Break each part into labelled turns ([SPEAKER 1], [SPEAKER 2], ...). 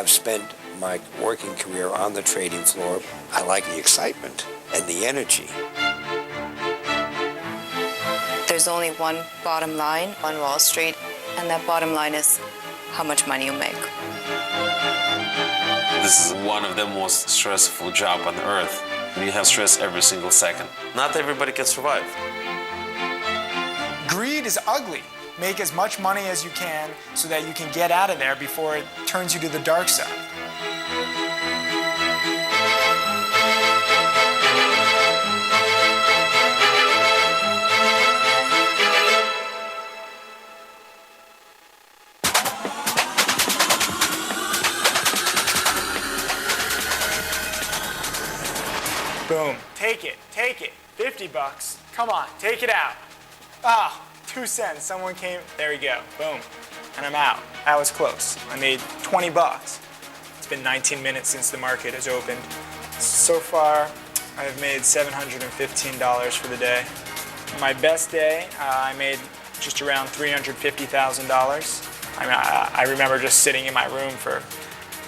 [SPEAKER 1] spent my working career on the trading floor. I like the excitement and the energy.
[SPEAKER 2] There's only one bottom line on Wall Street, and that bottom line is how much money you make.
[SPEAKER 3] This is one of the most stressful jobs on earth. You have stress every single second. Not everybody can survive.
[SPEAKER 4] Greed is ugly. Make as much money as you can so that you can get out of there before it turns you to the dark side. Boom. Take it. 50 bucks. Come on, take it out. Ah, 2 cents. Someone came. There we go. Boom. And I'm out. That was close. I made 20 bucks. It's been 19 minutes since the market has opened. So far, I've made $715 for the day. My best day, I made just around $350,000. I remember just sitting in my room for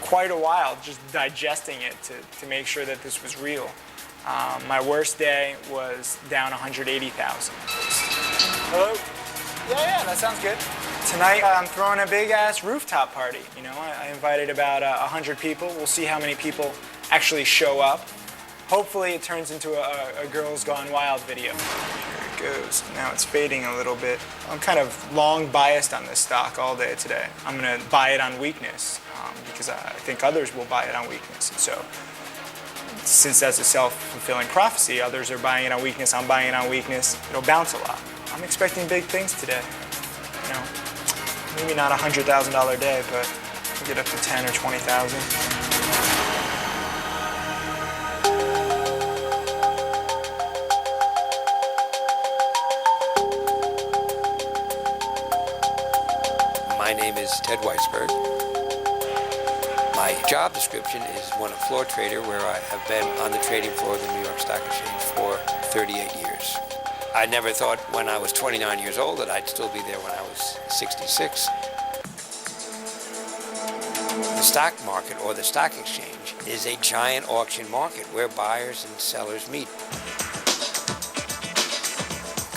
[SPEAKER 4] quite a while, just digesting it to make sure that this was real. My worst day was down 180,000. Hello? Yeah, that sounds good. Tonight I'm throwing a big ass rooftop party. You know, I invited about 100 people. We'll see how many people actually show up. Hopefully it turns into a Girls Gone Wild video. Here it goes. Now it's fading a little bit. I'm kind of long biased on this stock all day today. I'm gonna buy it on weakness because I think others will buy it on weakness. And so, since that's a self-fulfilling prophecy, others are buying it on weakness, I'm buying it on weakness, it'll bounce a lot. I'm expecting big things today. You know, maybe not a $100,000 day, but we'll get up to 10 or 20,000.
[SPEAKER 1] My name is Ted Weisberg. My job description is one of floor trader, where I have been on the trading floor of the New York Stock Exchange for 38 years. I never thought when I was 29 years old that I'd still be there when I was 66. The stock market, or the stock exchange, is a giant auction market where buyers and sellers meet.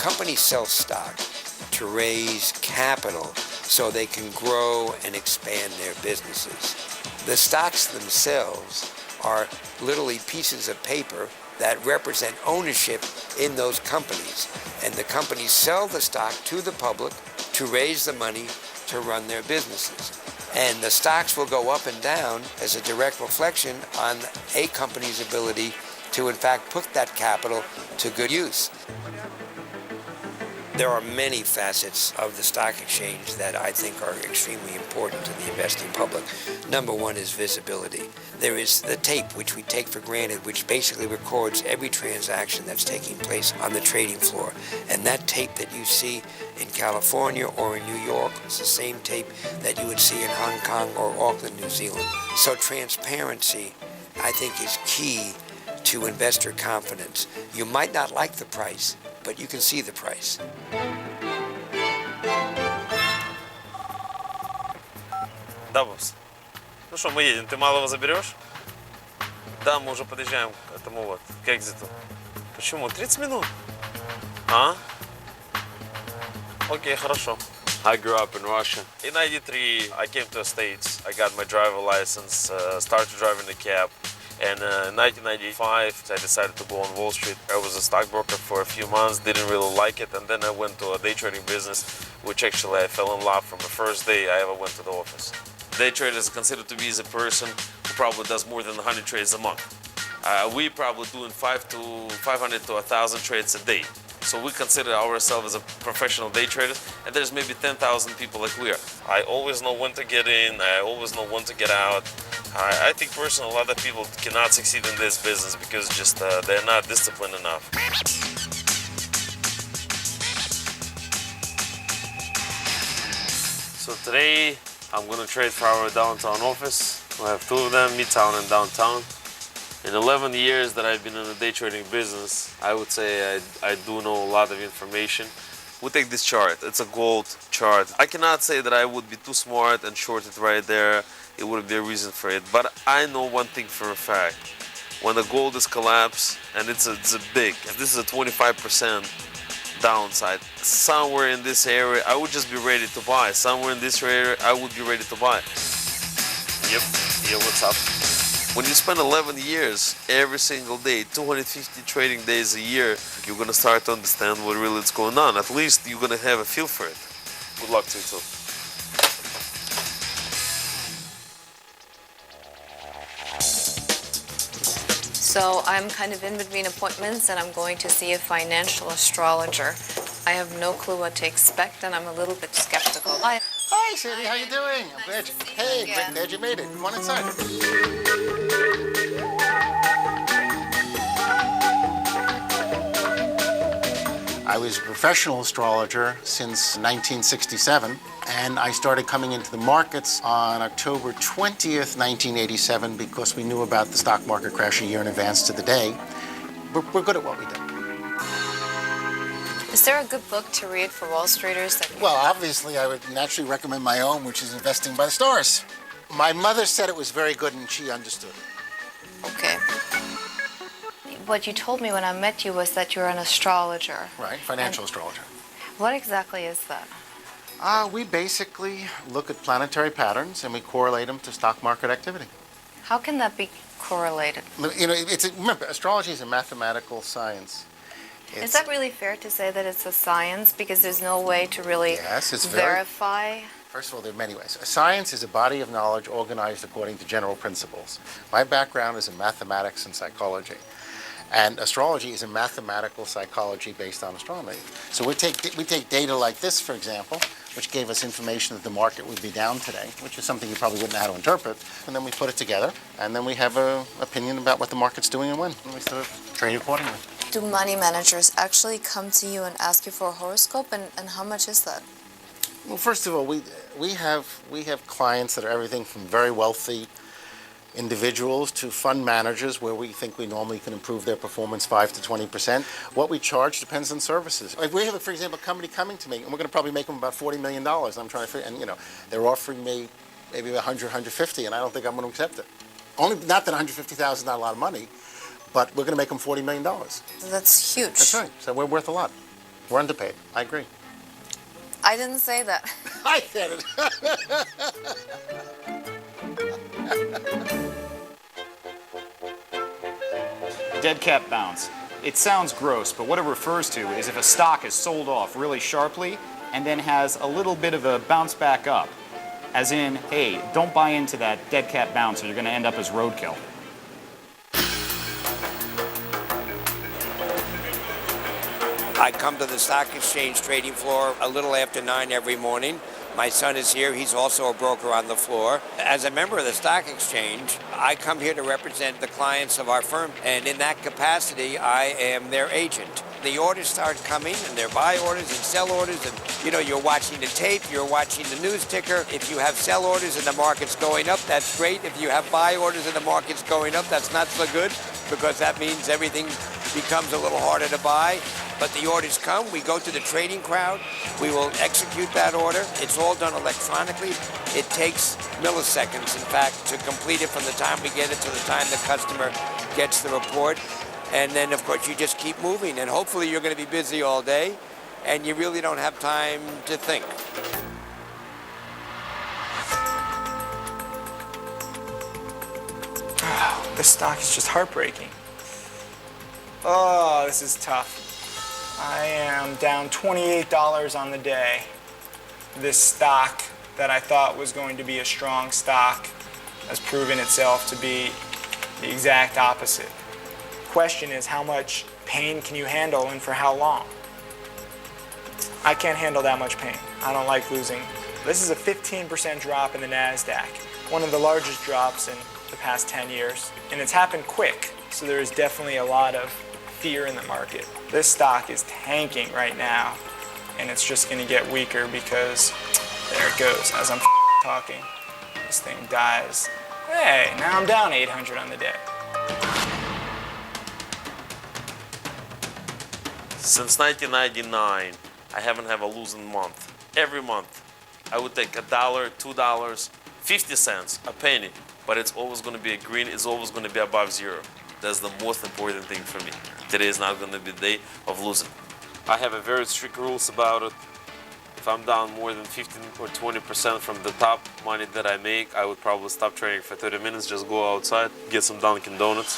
[SPEAKER 1] Companies sell stock to raise capital so they can grow and expand their businesses. The stocks themselves are literally pieces of paper that represent ownership in those companies. And the companies sell the stock to the public to raise the money to run their businesses. And the stocks will go up and down as a direct reflection on a company's ability to, in fact, put that capital to good use. There are many facets of the stock exchange that I think are extremely important to the investing public. Number one is visibility. There is the tape, which we take for granted, which basically records every transaction that's taking place on the trading floor. And that tape that you see in California or in New York is the same tape that you would see in Hong Kong or Auckland, New Zealand. So transparency, I think, is key to investor confidence. You might not like the price, but you can see the price.
[SPEAKER 3] Да, босс. Ну что, мы едем. Ты малого заберешь? Да, мы уже подъезжаем к этому вот, к экзиту. Почему? 30 минут. А? Окей, хорошо. I grew up in Russia. In '93, I came to the States. I got my driver license, started driving the cab. And in 1995, I decided to go on Wall Street. I was a stockbroker for a few months, didn't really like it, and then I went to a day trading business, which actually I fell in love from the first day I ever went to the office. Day trader is considered to be a person who probably does more than 100 trades a month. We probably doing 500 to 1,000 trades a day. So we consider ourselves as a professional day traders, and there's maybe 10,000 people like we are. I always know when to get in, I always know when to get out. I think personally a lot of people cannot succeed in this business because just they're not disciplined enough. So today I'm going to trade for our downtown office. We have two of them, Midtown and downtown. In 11 years that I've been in the day trading business, I would say I do know a lot of information. We take this chart, it's a gold chart. I cannot say that I would be too smart and short it right there it wouldn't be a reason for it. But I know one thing for a fact. When the gold is collapsed, and it's a big, if this is a 25% downside, somewhere in this area, I would just be ready to buy. Somewhere in this area, I would be ready to buy. Yep, yeah, what's up? When you spend 11 years, every single day, 250 trading days a year, you're gonna start to understand what really is going on. At least you're gonna have a feel for it. Good luck to you too.
[SPEAKER 2] So I'm kind of in between appointments and I'm going to see a financial astrologer. I have no clue what to expect and I'm a little bit skeptical.
[SPEAKER 5] Hi, Sandy. How you doing? I'm glad you. Hey, glad you made it. Come on inside. I was a professional astrologer since 1967, and I started coming into the markets on October 20th, 1987, because we knew about the stock market crash a year in advance to the day. We're good at what we do.
[SPEAKER 2] Is there a good book to read for Wall Streeters?
[SPEAKER 5] Well, obviously, I would naturally recommend my own, which is Investing by the Stars. My mother said it was very good, and she understood it.
[SPEAKER 2] Okay. What you told me when I met you was that you're an astrologer.
[SPEAKER 5] Right, financial astrologer.
[SPEAKER 2] What exactly is that?
[SPEAKER 5] We basically look at planetary patterns and we correlate them to stock market activity.
[SPEAKER 2] How can that be correlated?
[SPEAKER 5] You know, remember, astrology is a mathematical science.
[SPEAKER 2] Is that really fair to say that it's a science because there's no way to really verify?
[SPEAKER 5] First of all, there are many ways. Science is a body of knowledge organized according to general principles. My background is in mathematics and psychology. And astrology is a mathematical psychology based on astronomy. So we take data like this, for example, which gave us information that the market would be down today, which is something you probably wouldn't know how to interpret. And then we put it together, and then we have an opinion about what the market's doing and when. And we sort of trade accordingly.
[SPEAKER 2] Do money managers actually come to you and ask you for a horoscope, and how much is that?
[SPEAKER 5] Well, first of all, we have clients that are everything from very wealthy individuals to fund managers where we think we normally can improve their performance 5 to 20%. What we charge depends on services. Like we have, for example, a company coming to me, and we're going to probably make them about $40 million. I'm trying to figure, and they're offering me maybe 100, 150, and I don't think I'm going to accept it. Only, not that 150,000 is not a lot of money, but we're going to make them $40 million.
[SPEAKER 2] That's huge. That's
[SPEAKER 5] right. So we're worth a lot. We're underpaid. I agree.
[SPEAKER 2] I didn't say that.
[SPEAKER 5] I said it.
[SPEAKER 6] Dead cat bounce. It sounds gross, but what it refers to is if a stock is sold off really sharply and then has a little bit of a bounce back up. As in, hey, don't buy into that dead cat bounce or you're going to end up as roadkill.
[SPEAKER 1] I come to the stock exchange trading floor a little after 9 every morning. My son is here. He's also a broker on the floor. As a member of the stock exchange, I come here to represent the clients of our firm, and in that capacity, I am their agent. The orders start coming, and they're buy orders and sell orders, and you're watching the tape, you're watching the news ticker. If you have sell orders and the market's going up, that's great. If you have buy orders and the market's going up, that's not so good, because that means everything becomes a little harder to buy. But the orders come, we go to the trading crowd, we will execute that order. It's all done electronically. It takes milliseconds, in fact, to complete it from the time we get it to the time the customer gets the report. And then, of course, you just keep moving, and hopefully you're going to be busy all day, and you really don't have time to think.
[SPEAKER 4] Oh, this stock is just heartbreaking. Oh, this is tough. I am down $28 on the day. This stock that I thought was going to be a strong stock has proven itself to be the exact opposite. Question is, how much pain can you handle and for how long? I can't handle that much pain. I don't like losing. This is a 15% drop in the NASDAQ, one of the largest drops in the past 10 years. And it's happened quick, so there is definitely a lot of fear in the market. This stock is tanking right now, and it's just going to get weaker because there it goes. As I'm talking, this thing dies. Hey, now I'm down 800 on the day.
[SPEAKER 3] Since 1999, I haven't had a losing month. Every month, I would take $1, $2, 50 cents, a penny, but it's always going to be a green, it's always going to be above zero. That's the most important thing for me. Today is not going to be the day of losing. I have a very strict rules about it. If I'm down more than 15 or 20% from the top money that I make, I would probably stop trading for 30 minutes, just go outside, get some Dunkin' Donuts.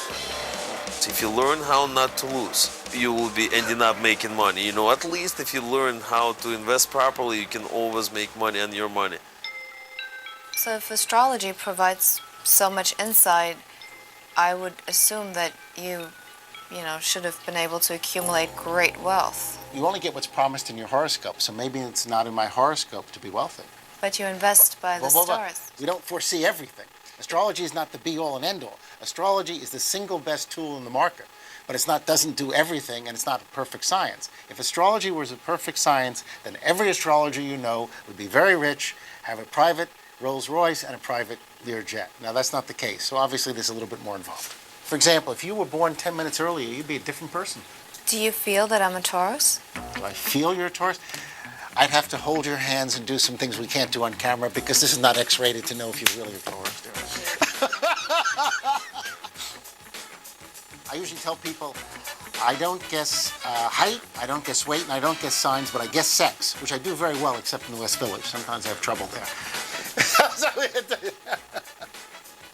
[SPEAKER 3] So if you learn how not to lose, you will be ending up making money. You know, at least if you learn how to invest properly, you can always make money on your money.
[SPEAKER 2] So if astrology provides so much insight, I would assume that you should have been able to accumulate great wealth.
[SPEAKER 5] You only get what's promised in your horoscope, so maybe it's not in my horoscope to be wealthy.
[SPEAKER 2] But you invest by the stars.
[SPEAKER 5] We don't foresee everything. Astrology is not the be-all and end-all. Astrology is the single best tool in the market, but doesn't do everything, and it's not a perfect science. If astrology was a perfect science, then every astrologer you know would be very rich, have a private Rolls Royce, and a private Learjet. Now, that's not the case, so obviously there's a little bit more involved. For example, if you were born 10 minutes earlier, you'd be a different person.
[SPEAKER 2] Do you feel that I'm a Taurus?
[SPEAKER 5] Do I feel you're a Taurus? I'd have to hold your hands and do some things we can't do on camera because this is not X-rated to know if you're really a Taurus. I usually tell people I don't guess height, I don't guess weight, and I don't guess signs, but I guess sex, which I do very well except in the West Village. Sometimes I have trouble there.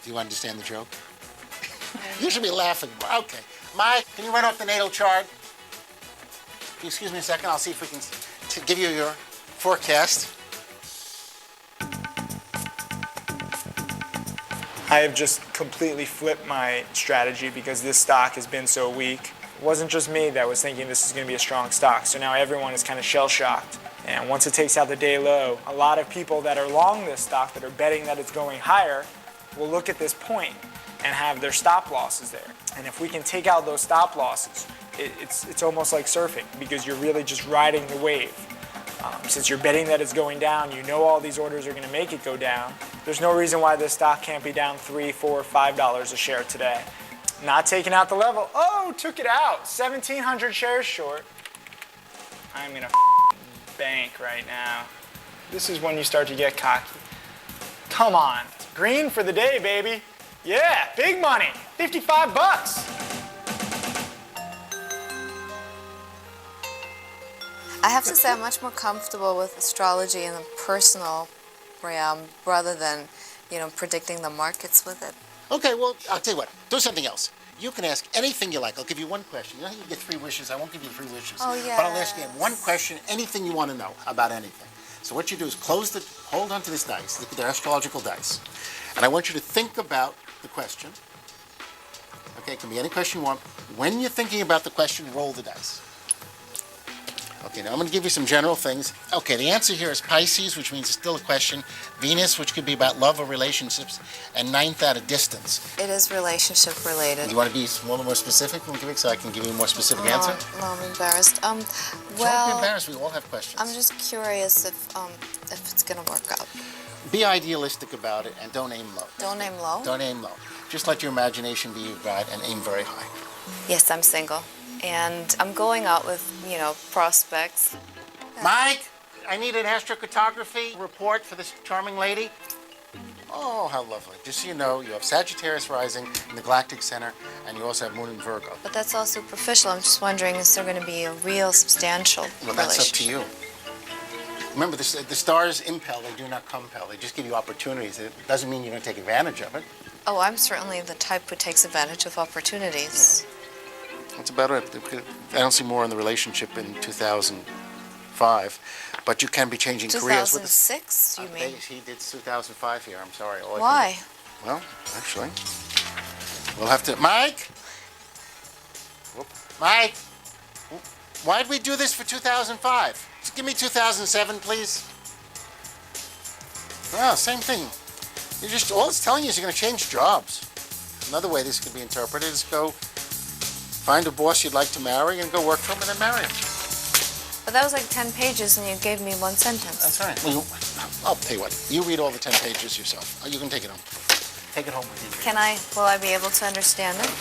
[SPEAKER 5] Do you understand the joke? You should be laughing more. Okay. Mike, can you run off the natal chart? Excuse me a second. I'll see if we can give you your forecast.
[SPEAKER 4] I have just completely flipped my strategy because this stock has been so weak. It wasn't just me that was thinking this is going to be a strong stock, so now everyone is kind of shell-shocked. And once it takes out the day low, a lot of people that are long this stock, that are betting that it's going higher, will look at this point and have their stop losses there. And if we can take out those stop losses, it's almost like surfing because you're really just riding the wave. Since you're betting that it's going down, you know all these orders are going to make it go down. There's no reason why this stock can't be down $3, $4, $5 a share today. Not taking out the level. Oh, took it out. 1,700 shares short. I'm going to bank right now. This is when you start to get cocky. Come on. Green for the day, baby. Yeah, big money. 55 bucks.
[SPEAKER 2] I have to say I'm much more comfortable with astrology in the personal realm rather than, predicting the markets with it.
[SPEAKER 5] Okay, well, I'll tell you what. Do something else. You can ask anything you like. I'll give you one question. You know how you get 3 wishes? I won't give you 3 wishes.
[SPEAKER 2] Oh, yeah.
[SPEAKER 5] But I'll ask you one question, anything you want to know about anything. So what you do is hold on to this dice, the astrological dice. And I want you to think about the question. Okay, it can be any question you want. When you're thinking about the question, roll the dice. Okay, now I'm going to give you some general things. Okay, the answer here is Pisces, which means it's still a question. Venus, which could be about love or relationships. And 9th out of distance.
[SPEAKER 2] It is relationship related.
[SPEAKER 5] You want to be a little more specific, so I can give you a more specific answer?
[SPEAKER 2] No, I'm embarrassed.
[SPEAKER 5] Don't be embarrassed. We all have questions.
[SPEAKER 2] I'm just curious if it's going to work out.
[SPEAKER 5] Be idealistic about it and don't aim low.
[SPEAKER 2] Don't aim low?
[SPEAKER 5] Don't aim low. Just let your imagination be your guide and aim very high.
[SPEAKER 2] Yes, I'm single. And I'm going out with, prospects.
[SPEAKER 5] Mike, I need an astrocartography report for this charming lady. Oh, how lovely. Just so you know, you have Sagittarius rising in the Galactic Center, and you also have Moon in Virgo.
[SPEAKER 2] But that's all superficial. I'm just wondering, is there going to be a real substantial
[SPEAKER 5] Well, that's up to you. Remember, the stars impel, they do not compel. They just give you opportunities. It doesn't mean you don't take advantage of it.
[SPEAKER 2] Oh, I'm certainly the type who takes advantage of opportunities.
[SPEAKER 5] That's about it. I don't see more in the relationship in 2005, but you can be changing careers with
[SPEAKER 2] 2006, you mean?
[SPEAKER 5] He did 2005 here. I'm sorry.
[SPEAKER 2] Why?
[SPEAKER 5] Well, actually, we'll have to. Mike, Mike, why'd we do this for 2005? Just give me 2007, please. Well, same thing. All it's telling you is you're going to change jobs. Another way this could be interpreted is go find a boss you'd like to marry and go work for him and then marry him.
[SPEAKER 2] But that was like 10 pages and you gave me one sentence.
[SPEAKER 5] That's all right. Well, I'll tell you what. You read all the 10 pages yourself. You can take it home. Take it home with you.
[SPEAKER 2] Will I be able to understand it?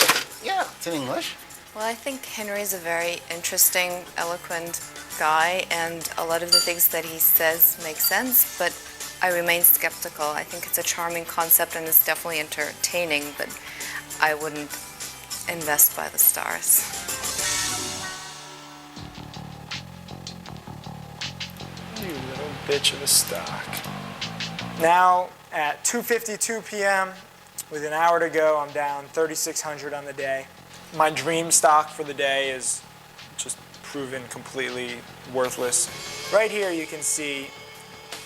[SPEAKER 5] Yeah, it's in English.
[SPEAKER 2] Well, I think Henry's a very interesting, eloquent guy, and a lot of the things that he says make sense, but I remain skeptical. I think it's a charming concept and it's definitely entertaining, but I wouldn't invest by the stars.
[SPEAKER 4] You little bitch of a stock. Now at 2:52 p.m., with an hour to go, I'm down 3,600 on the day. My dream stock for the day is just proven completely worthless. Right here you can see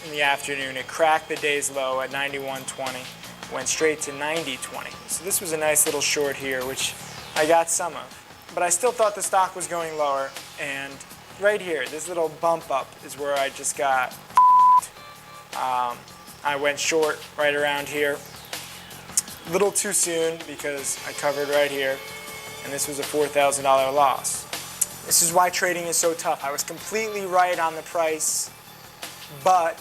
[SPEAKER 4] in the afternoon it cracked the day's low at 91.20, went straight to 90.20. So this was a nice little short here, which I got some of. But I still thought the stock was going lower, and right here, this little bump up is where I just got I went short right around here. A little too soon because I covered right here, and this was a $4,000 loss. This is why trading is so tough. I was completely right on the price, but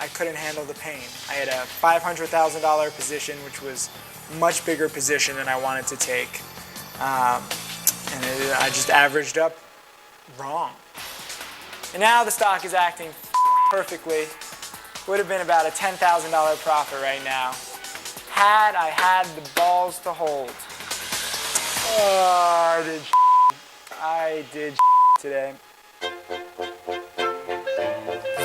[SPEAKER 4] I couldn't handle the pain. I had a $500,000 position, which was a much bigger position than I wanted to take, and I just averaged up wrong. And now the stock is acting perfectly. Would have been about a $10,000 profit right now, had I had the balls to hold. Oh, I did today.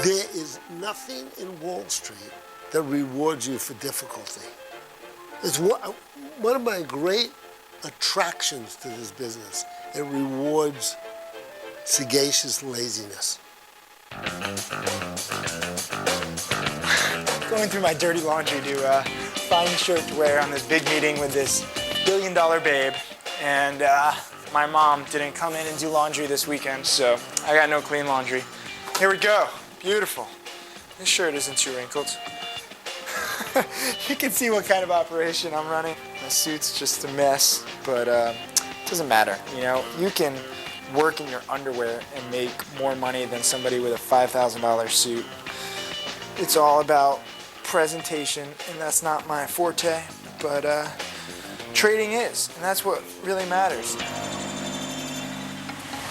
[SPEAKER 7] There is nothing in Wall Street that rewards you for difficulty. It's one of my great attractions to this business. It rewards sagacious laziness.
[SPEAKER 4] Going through my dirty laundry to find a shirt to wear on this big meeting with this billion-dollar babe, and my mom didn't come in and do laundry this weekend, so I got no clean laundry. Here we go. Beautiful. This shirt isn't too wrinkled. You can see what kind of operation I'm running. My suit's just a mess, but it doesn't matter. You know, you can work in your underwear and make more money than somebody with a $5,000 suit. It's all about presentation, and that's not my forte, but trading is, and that's what really matters.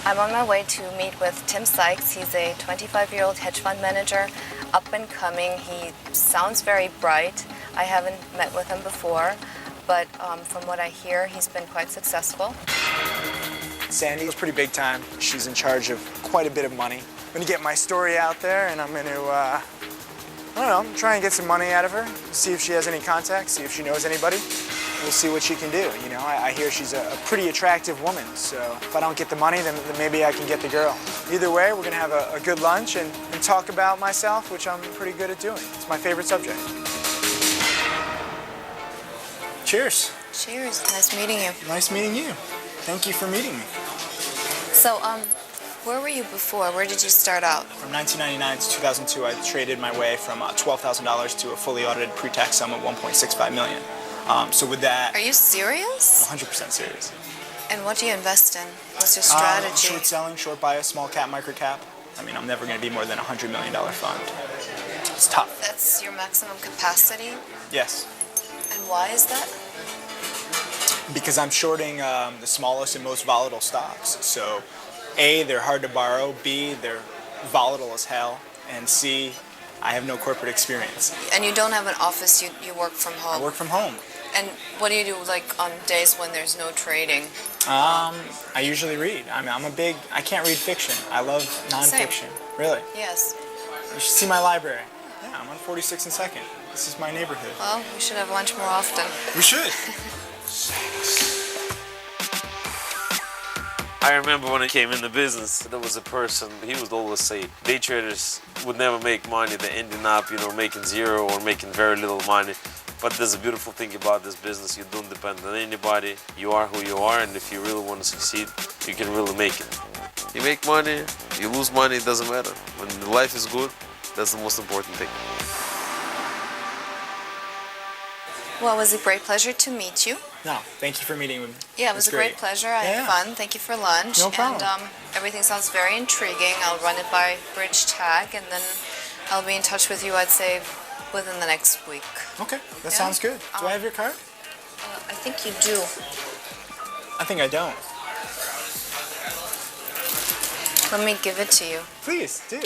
[SPEAKER 2] I'm on my way to meet with Tim Sykes. He's a 25-year-old hedge fund manager, up and coming. He sounds very bright. I haven't met with him before, but from what I hear, he's been quite successful.
[SPEAKER 4] Sandy's pretty big time. She's in charge of quite a bit of money. I'm gonna get my story out there, and I'm gonna, I don't know, try and get some money out of her, see if she has any contacts, see if she knows anybody. We'll see what she can do. You know, I hear she's a pretty attractive woman, so if I don't get the money, then maybe I can get the girl. Either way, we're gonna have a good lunch and talk about myself, which I'm pretty good at doing. It's my favorite subject. Cheers.
[SPEAKER 2] Cheers. Nice meeting you.
[SPEAKER 4] Nice meeting you. Thank you for meeting me.
[SPEAKER 2] So, where were you before? Where did you start out?
[SPEAKER 4] From 1999 to 2002, I traded my way from $12,000 to a fully audited pre-tax sum of $1.65 million. So with that...
[SPEAKER 2] Are you serious?
[SPEAKER 4] 100% serious.
[SPEAKER 2] And what do you invest in? What's your strategy?
[SPEAKER 4] Short selling, short bias, small cap, micro cap. I mean, I'm never going to be more than a $100 million fund. It's tough.
[SPEAKER 2] That's your maximum capacity?
[SPEAKER 4] Yes.
[SPEAKER 2] And why is that?
[SPEAKER 4] Because I'm shorting the smallest and most volatile stocks. So, A, they're hard to borrow. B, they're volatile as hell. And C, I have no corporate experience.
[SPEAKER 2] And you don't have an office, you work from home?
[SPEAKER 4] I work from home.
[SPEAKER 2] And what do you do, like, on days when there's no trading?
[SPEAKER 4] I usually read. I'm a big, I can't read fiction. I love nonfiction.
[SPEAKER 2] Same.
[SPEAKER 4] Really?
[SPEAKER 2] Yes.
[SPEAKER 4] You should see my library. Yeah, I'm on 46th and 2nd. This is my neighborhood.
[SPEAKER 2] Well, we should have lunch more often.
[SPEAKER 4] We should.
[SPEAKER 3] I remember when I came in the business, there was a person, he would always say, day traders would never make money, they're ending up, making zero or making very little money. But there's a beautiful thing about this business, you don't depend on anybody, you are who you are, and if you really want to succeed, you can really make it. You make money, you lose money, it doesn't matter. When life is good, that's the most important thing.
[SPEAKER 2] Well, it was a great pleasure to meet you.
[SPEAKER 4] No, thank you for meeting with me.
[SPEAKER 2] Yeah, it was a great pleasure. I had fun. Thank you for lunch.
[SPEAKER 4] No problem.
[SPEAKER 2] And everything sounds very intriguing. I'll run it by Bridge Tag, and then I'll be in touch with you, I'd say, within the next week.
[SPEAKER 4] Okay, that sounds good. Do I have your card?
[SPEAKER 2] I think you do.
[SPEAKER 4] I think I don't.
[SPEAKER 2] Let me give it to you.
[SPEAKER 4] Please, do.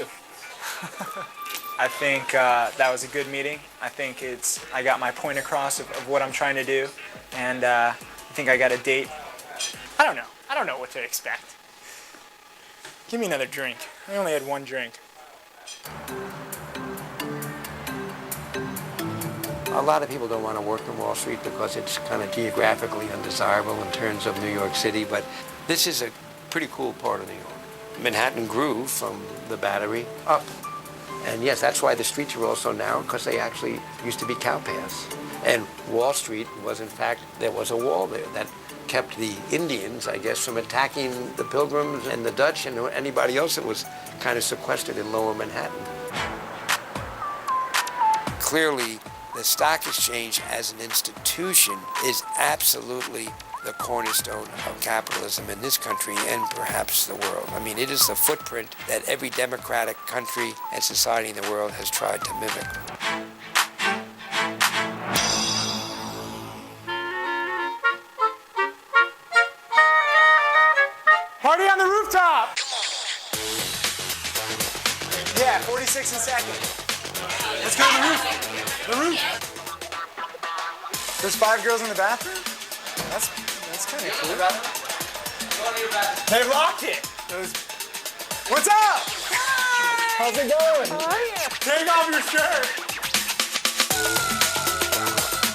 [SPEAKER 4] I think that was a good meeting. I think I got my point across of what I'm trying to do, and I think I got a date. I don't know. I don't know what to expect. Give me another drink. I only had one drink.
[SPEAKER 1] A lot of people don't want to work in Wall Street because it's kind of geographically undesirable in terms of New York City, but this is a pretty cool part of New York. Manhattan grew from the Battery up. And yes, that's why the streets are also narrow, because they actually used to be cow paths. And Wall Street was, in fact, there was a wall there that kept the Indians, I guess, from attacking the Pilgrims and the Dutch and anybody else that was kind of sequestered in lower Manhattan. Clearly, the stock exchange as an institution is absolutely the cornerstone of capitalism in this country and perhaps the world. I mean, it is the footprint that every democratic country and society in the world has tried to mimic.
[SPEAKER 4] Party on the rooftop! Yeah, 46 and second. Let's go to the roof. The roof. There's 5 girls in the bathroom? That's kind of cool. They locked it. What's up? How's it going? How are you? Take off your shirt.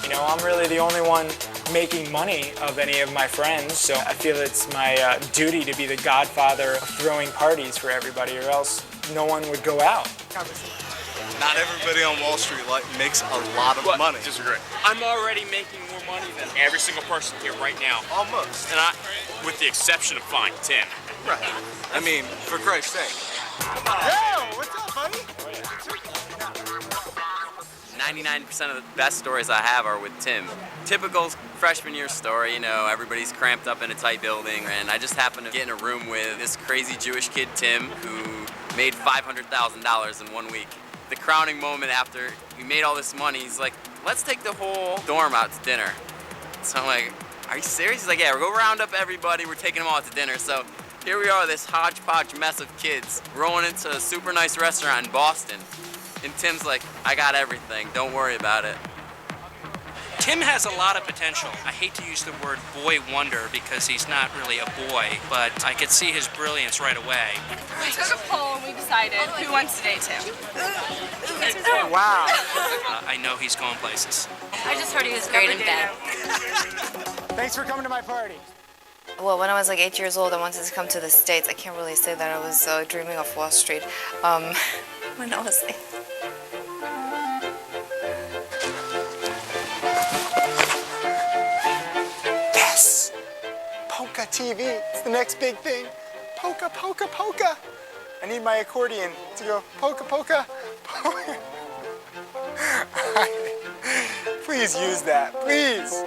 [SPEAKER 4] You know, I'm really the only one making money of any of my friends, so I feel it's my duty to be the godfather of throwing parties for everybody, or else no one would go out.
[SPEAKER 8] Not everybody on Wall Street makes a lot of money.
[SPEAKER 9] Disagree. I'm already making more money than every single person here right now.
[SPEAKER 8] Almost.
[SPEAKER 9] And with the exception of fine, Tim.
[SPEAKER 8] Right. I mean, for Christ's sake.
[SPEAKER 4] Yo, what's up, buddy?
[SPEAKER 10] 99% of the best stories I have are with Tim. Typical freshman year story, you know, everybody's cramped up in a tight building, and I just happened to get in a room with this crazy Jewish kid, Tim, who made $500,000 in 1 week. The crowning moment after we made all this money, he's like, let's take the whole dorm out to dinner. So I'm like, are you serious? He's like, yeah, we'll go round up everybody, we're taking them all out to dinner. So here we are, this hodgepodge mess of kids, rolling into a super nice restaurant in Boston. And Tim's like, I got everything, don't worry about it.
[SPEAKER 11] Tim has a lot of potential. I hate to use the word boy wonder because he's not really a boy, but I could see his brilliance right away.
[SPEAKER 12] We took a poll and we decided who wants to date Tim.
[SPEAKER 4] Wow.
[SPEAKER 11] I know he's going places.
[SPEAKER 12] I just heard he was great in bed.
[SPEAKER 4] Thanks for coming to my party.
[SPEAKER 2] Well, when I was like 8 years old, I wanted to come to the States. I can't really say that I was dreaming of Wall Street. When I was 8.
[SPEAKER 4] Yes! Polka TV. It's the next big thing. Polka, polka, polka. I need my accordion to go polka, polka, polka. Please use that, please.